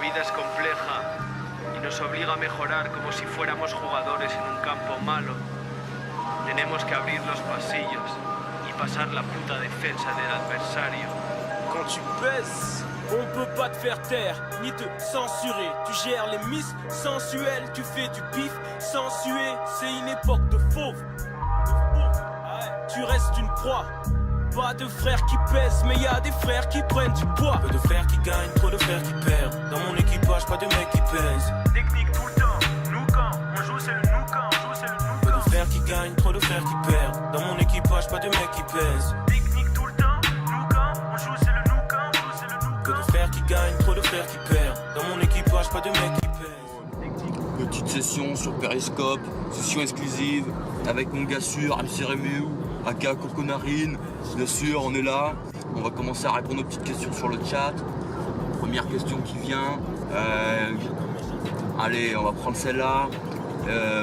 vida es compleja y nos obliga a mejorar como si fuéramos jugadores en un campo malo. Tenemos que abrir los pasillos y pasar la puta defensa del adversario. Quand tu pèses, on peut pas te faire taire, ni te censurer. Tu gères les miss sensuelles, tu fais du bif sensué. C'est une époque de fauve. Tu restes une proie. Pas de frères qui pèsent, mais y a des frères qui prennent du poids. Peu de frères qui gagnent, trop de frères qui perdent. Dans mon équipage, pas de mecs qui pèsent. Technique tout le temps, nous quand on joue c'est le nous quand, on joue c'est le nous Peu quand. de frères qui gagnent, trop de frères qui perdent. Dans mon équipage, pas de mecs qui pèsent. Technique tout le temps, nous quand on joue c'est le nous quand, on joue c'est le nous Peu quand. de frères qui gagnent, trop de frères qui perdent. Dans mon équipage, pas de mecs qui pèsent. Petite session sur Periscope, session exclusive avec mon gars sûr, MC Rému, aka Coconarine. Bien sûr, on est là. On va commencer à répondre aux petites questions sur le chat. Première question qui vient. Allez, on va prendre celle-là.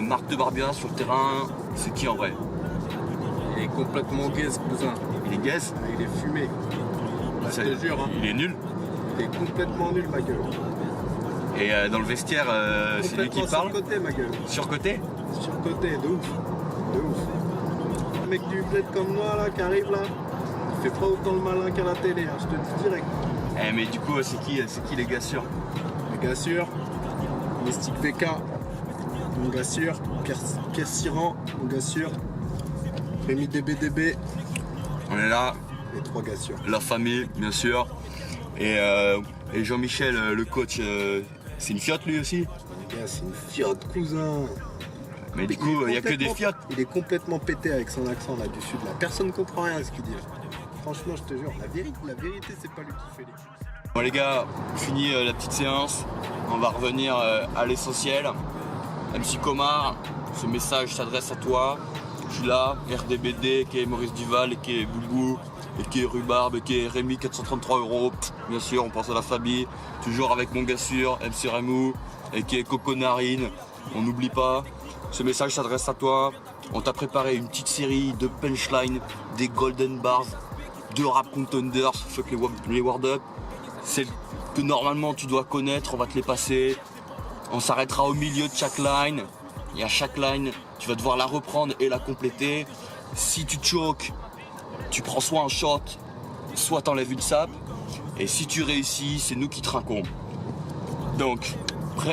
Marc de Barbia sur le terrain, c'est qui en vrai? Il est complètement gaze, cousin. Il est gaze? Il est fumé. Bah, je te jure, hein. Il est nul. Il est complètement nul, ma gueule. Et dans le vestiaire, c'est lui qui parle? Surcoté, ma gueule. Surcoté? Surcoté, de ouf. De ouf. Un mec du bled comme moi, là, qui arrive là, il fait pas autant le malin qu'à la télé, hein, je te dis direct. Mais du coup, c'est qui les gars sûrs? Les gars sûrs, Mystique VK, mon gars sûr, Pierre Siran, mon gars sûr, Rémi DBDB, On est là, les trois gars sûrs. la famille, bien sûr. Et Jean-Michel, le coach, c'est une fiotte lui aussi? Les gars, c'est une fiotte, cousin. Mais du coup, il n'y a que des fiottes. Il est complètement pété avec son accent là du sud. Là. Personne ne comprend rien à ce qu'il dit. Là. Franchement, je te jure, la vérité, c'est pas lui qui fait les choses. Bon les gars, fini la petite séance. On va revenir à l'essentiel. MC Comar, ce message s'adresse à toi. Je suis là, RDBD, qui est Maurice Duval, qui est Boubou, et qui est Rhubarbe, qui est Rémi, 433 €. Bien sûr, on pense à la famille. Toujours avec mon gars sûr, MC Remou, et qui est Coconarine. On n'oublie pas. Ce message s'adresse à toi. On t'a préparé une petite série de punchlines, des golden bars, de rap contenders, fuck les word up. Celles que normalement tu dois connaître, on va te les passer. On s'arrêtera au milieu de chaque line. Et à chaque line, tu vas devoir la reprendre et la compléter. Si tu te choques, tu prends soit un shot, soit t'enlèves une sape. Et si tu réussis, c'est nous qui trinquons. Donc,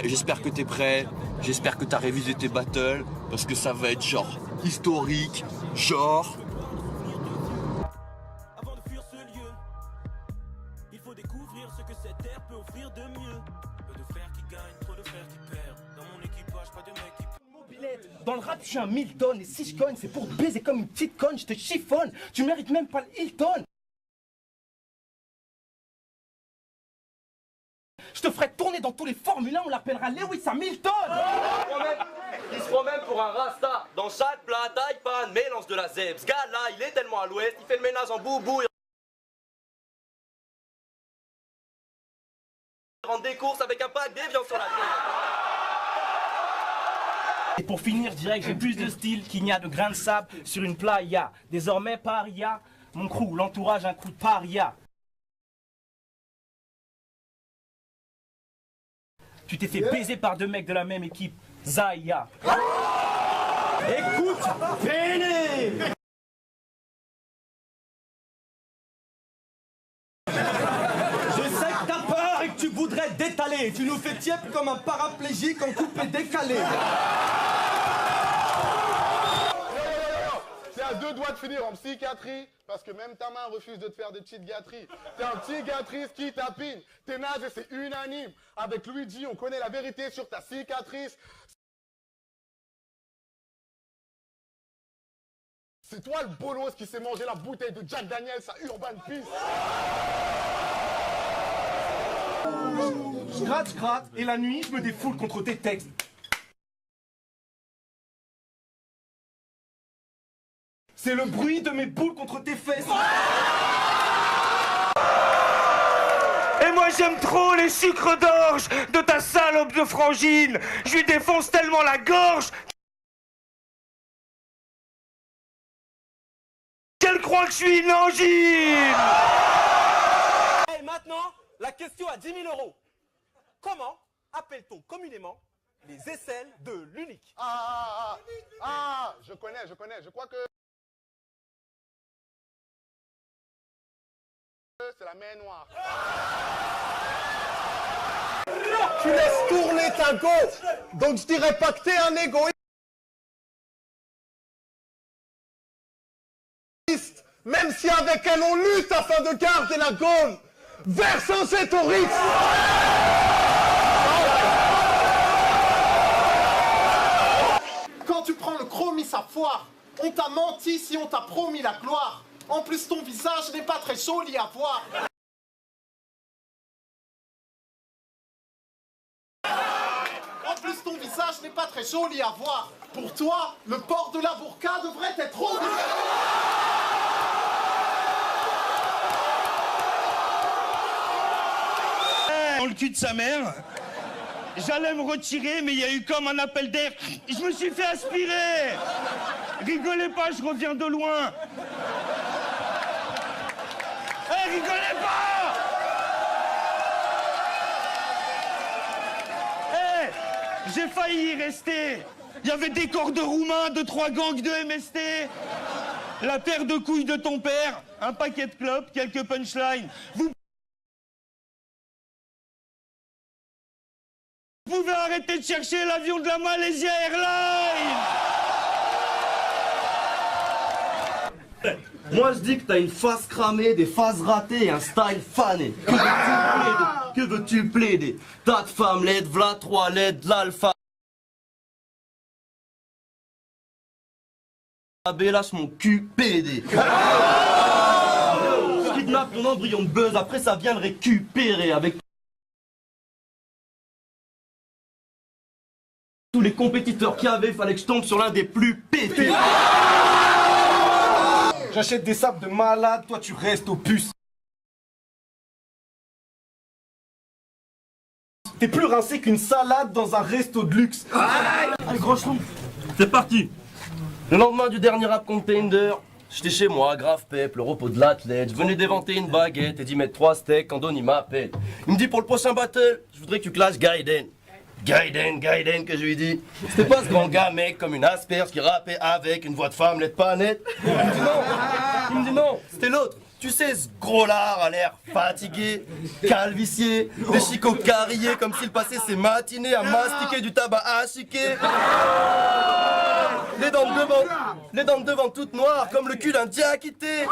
j'espère que t'es prêt. J'espère que tu as révisé tes battles parce que ça va être genre historique, genre. Avant de fuir ce lieu, il faut découvrir ce que cette terre peut offrir de mieux. Peu de frères qui gagnent, trop de frères qui perdent. Dans mon équipage, pas de mecs qui... Dans le rap, je suis un Milton et si je cogne, c'est pour te baiser comme une petite conne, je te chiffonne. Tu mérites même pas le Hilton. Je te ferai tourner dans tous les Formule 1, on l'appellera Lewis Hamilton. Il se prend même pour un rasta. Dans chaque plat, taille panne, mélange de la zèbre. Ce gars-là, il est tellement à l'ouest, il fait le ménage en boubou. Il rentre des courses avec un pack d'évian sur la tête. Et pour finir, je dirais que j'ai plus de style qu'il n'y a de grains de sable sur une playa. Désormais, paria, mon crew, l'entourage, un coup de paria. Tu t'es fait baiser par deux mecs de la même équipe, Zaya. Écoute, Péné. Je sais que t'as peur et que tu voudrais détaler. Tu nous fais tiep comme un paraplégique en coupé décalé. T'es à deux doigts de finir en psychiatrie parce que même ta main refuse de te faire des petites gâteries. T'es un petit gâterise qui tapine. T'es naze et c'est unanime. Avec Luigi, on connaît la vérité sur ta cicatrice. C'est toi le bolos qui s'est mangé la bouteille de Jack Daniels à Urban Peace. Je gratte, et la nuit, je me défoule contre tes textes. C'est le bruit de mes boules contre tes fesses. Et moi j'aime trop les sucres d'orge de ta salope de frangine. Je lui défonce tellement la gorge qu'elle croit que je suis une angine. Et maintenant, la question à 10 000 €. comment appelle-t-on communément les aisselles de l'unique? Je connais, je crois que c'est la mer Noire. Tu laisses tourner ta go, donc je dirais pas que t'es un égoïste, même si avec elle on lutte afin de garder la Gaule, Vercingétorix. Quand tu prends le chromis à foire, on t'a menti si on t'a promis la gloire. En plus ton visage n'est pas très joli à voir. Ton visage n'est pas très joli à voir. Pour toi, le port de la burqa devrait être obligatoire. Dans le cul de sa mère, j'allais me retirer, mais il y a eu comme un appel d'air. Je me suis fait aspirer. Rigolez pas, je reviens de loin. Rigolez pas. J'ai failli y rester. Il y avait des corps de Roumains, 2-3 gangs de MST, la paire de couilles de ton père, un paquet de clopes, quelques punchlines. Vous pouvez arrêter de chercher l'avion de la Malaysia Airlines. Moi je dis que t'as une face cramée, des phases ratées et un style fané. Que veux-tu plaider? T'as de femmes laides, v'là 3 laides, de l'alpha. Lâche mon cul PD. Je kidnappe ton embryon de buzz, après ça vient le récupérer avec tous les compétiteurs qu'il y avait, fallait que je tombe sur l'un des plus pétés. J'achète des sables de malade, toi tu restes aux puces. T'es plus rincé qu'une salade dans un resto de luxe. Allez, gros chou, c'est parti. Le lendemain du dernier rap contender, j'étais chez moi, grave pep, le repos de l'athlète. Je venais d'éventer une baguette et d'y mettre 3 steaks quand Don il m'appelle. Il me dit pour le prochain battle, je voudrais que tu clashes Gaiden. Gaiden, que je lui dis. C'était pas ce grand gars, mec, comme une asperge qui rappait avec une voix de femme, l'aide pas nette. Il me dit non, c'était l'autre. Tu sais, ce gros lard a l'air fatigué, calvicié, des chicots carriés comme s'il passait ses matinées à mastiquer du tabac à chiquer. Les dents de devant toutes noires comme le cul d'un diakité.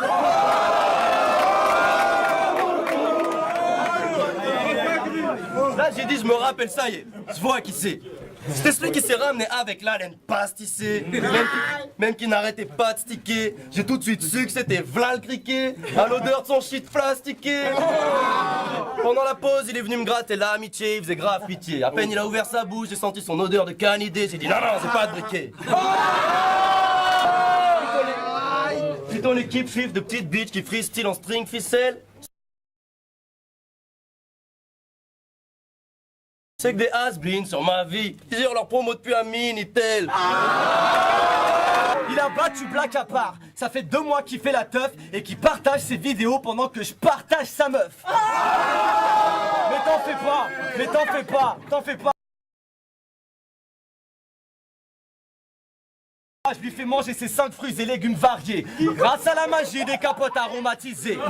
Là j'ai dit je me rappelle, ça y est, je vois qui c'est. C'était celui qui s'est ramené avec la laine pastissée, même qui n'arrêtait pas de sticker. J'ai tout de suite su que c'était v'là le criquet, à l'odeur de son shit plastiqué. Pendant la pause, il est venu me gratter l'amitié, il faisait grave pitié. À peine il a ouvert sa bouche, j'ai senti son odeur de canidé. J'ai dit non, c'est pas de briquet. Puis ton équipe fif de petites bitches qui freestyle en string ficelle. C'est que des has-beens sur ma vie. Ils gèrent leur promo depuis un Minitel. Il a battu Black à part. Ça fait 2 mois qu'il fait la teuf et qu'il partage ses vidéos pendant que je partage sa meuf. Mais t'en fais pas. Je lui fais manger ses 5 fruits et légumes variés grâce à la magie des capotes aromatisées.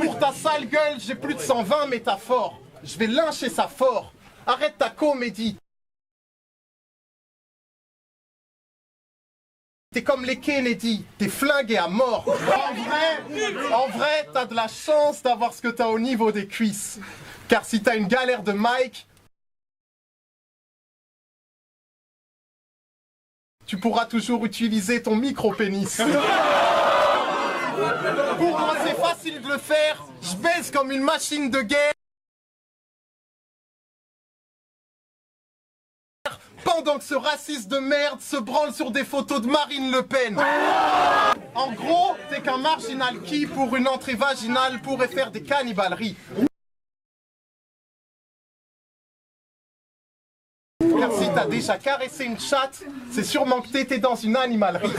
Pour ta sale gueule, j'ai plus de 120 métaphores. Je vais lyncher ça fort. Arrête ta comédie. T'es comme les Kennedy, t'es flingué à mort. En vrai, t'as de la chance d'avoir ce que t'as au niveau des cuisses. Car si t'as une galère de Mike, tu pourras toujours utiliser ton micro-pénis. Pour moi, c'est facile de le faire. Je baise comme une machine de guerre. Pendant que ce raciste de merde se branle sur des photos de Marine Le Pen. En gros, t'es qu'un marginal qui, pour une entrée vaginale, pourrait faire des cannibaleries. Car si t'as déjà caressé une chatte, c'est sûrement que t'étais dans une animalerie.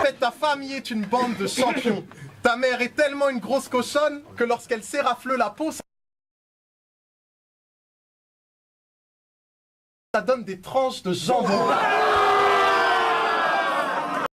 Faites ta ta famille est une bande de champions. Ta mère est tellement une grosse cochonne que lorsqu'elle s'érafle la peau, ça donne des tranches de jambon.